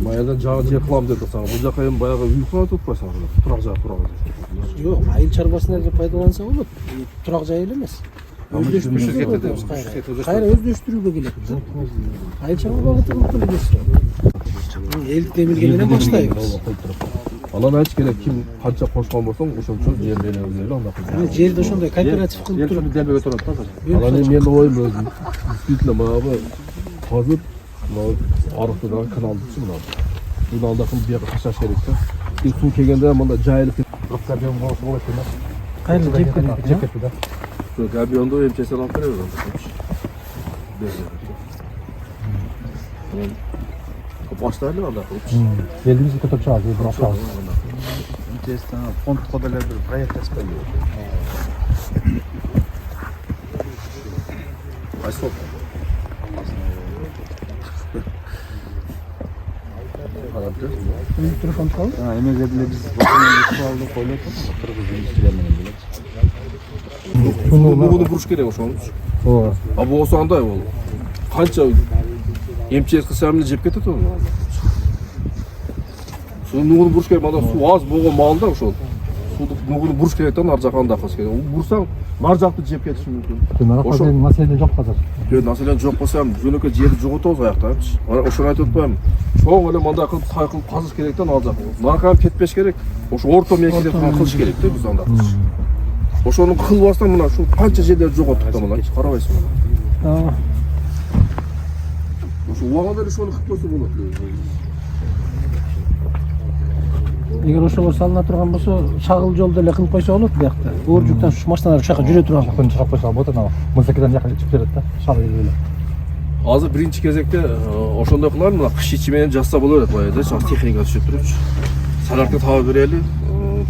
Баягыдан жаңы жер кылам деп атсаң, бул жака эми баягы үй кылып атпайсың, турак жай курабыз. Жок, айыл чарбасына эле пайдаланса болот. Турак жай эле эмес. Кайра өздөштүрүүгө келет да. Айыл чарба багыты кылып келебиз. Элдик демилге менен баштайбыз. Анан айтыш керек, ким канча кошкон болсоң, ошончо жер беребиз эле анда кылып. Жерди ошондой кооператив кылып туруп демеге турат да азыр. Анан эми менин оюм өзүм действительно баягы казып, мына арыктагы каналдычы мына. Мына алдакын бияка качаш керек да. Суу келгенде мында жайылып Габион болсо болот экен да. кайра жеп кетти да. Şu Gabion'da emçesel alып беребиz анда. Баштайлы анда кылып. Элибизге кетип чыгабыз, бир ашабыз. Интересно, фондко деле бир проект эспеби? Кайсы? телефон калды. Эмеге деле биз суалды койлоп кыргыз индустриялар менен делечи. Нугуну буруш керек ошону. Ооба. А болсо андай бол. Канча эмчес кылсам эле жеп кетет ал. Суу нугуну буруш керек, мында суу аз болгон маалда ошол. Сууну нугуну буруш керек да, ар жакка андай кылыш керек. Бурсаң, нар жакты жеп кетиши мүмкүн. Ошол маселе жок азыр. Жөн населен жок болсо ham жөнөкөй жерди жоготобуз аяктачы. Ошону айтып атпаймынбы? Чоң эле мындай кылып тай кылып казыш керек да, ал жакка. Наркам кетпеш керек. Ошо орто мекенде кылыш керек да биз анда. Ошону кылбастан мына ушул канча жерлер жоготтук да мына карабайсың. Ошо убагында эле ошону кылып койсо болот. Эгер ошолор салына турган болсо, шагыл жолду эле кылып койсо болот биякта. Оор жүктөн машиналар ушака жүрө турган. Күн чыгып койсо болот анан. Музыкадан жакка чыгып берет да. Шагыл эле. Азыр биринчи кезекте ошондой кылалы, мына кыш ичи менен жазса боло берет баягы, техника түшүп турчу. Саларга таба берели.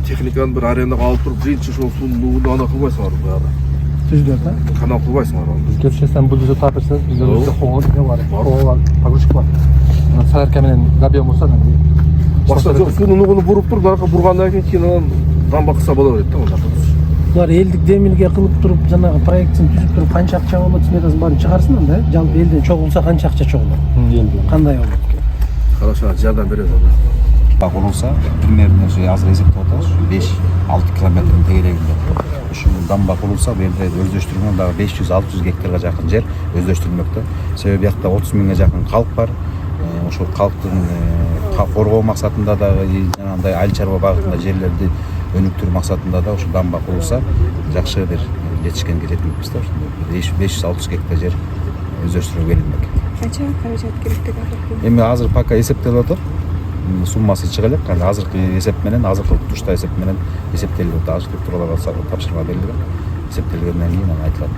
Техниканы бир арендага алып туруп, биринчи ошол сууну ана кылбайсыңар баягы. Түздүр да. Канал кылбайсыңар аны. Биз кепшесен бул жүзө таап берсеңиз, биздер өзү хоор бар. Хоор бар, погрузчик бар. Анан Саларка менен Габион болсо анан Башта жок, сууну нугуну буруп туруп, наркы бургандан кийин анан дамба кылса боло берет да, анда. Булар элдик демилге кылып туруп, жанагы проектин түзүп туруп, канча акча болот, сметасын баарын чыгарсын анда, жалпы элден чогулса канча акча чогулат. элди. Кандай болот? Хорошо, жардам берет анда. Бак болса, примерно азыр эсептеп атабыз, 5-6 километрдин тегерегинде. Ушул дамба курулса, бу жерде өздөштүрүлгөн дагы 500-600 гектарга жакын жер өздөштүрүлмөктө. Себеби биякта 30 миңге жакын калк бар. Ошол калктын коргоо максатында дагы жанагындай айыл чарба багытында жерлерди өнүктүрүү максатында да ушул дамба курулса, жакшы бир жетишкенге жетмекпиз да. 500-600 гектар жер өздөштүрүүгө берилмек. Канча каражат керектиги азыр? Эми азыр пока эсептелип атат. Суммасы чыга элек, кандай азыркы эсеп менен, азыркы тушта эсеп менен эсептелип атат. Архитектураларга тапшырма берилген. Эсептелгенден кийин айтылат.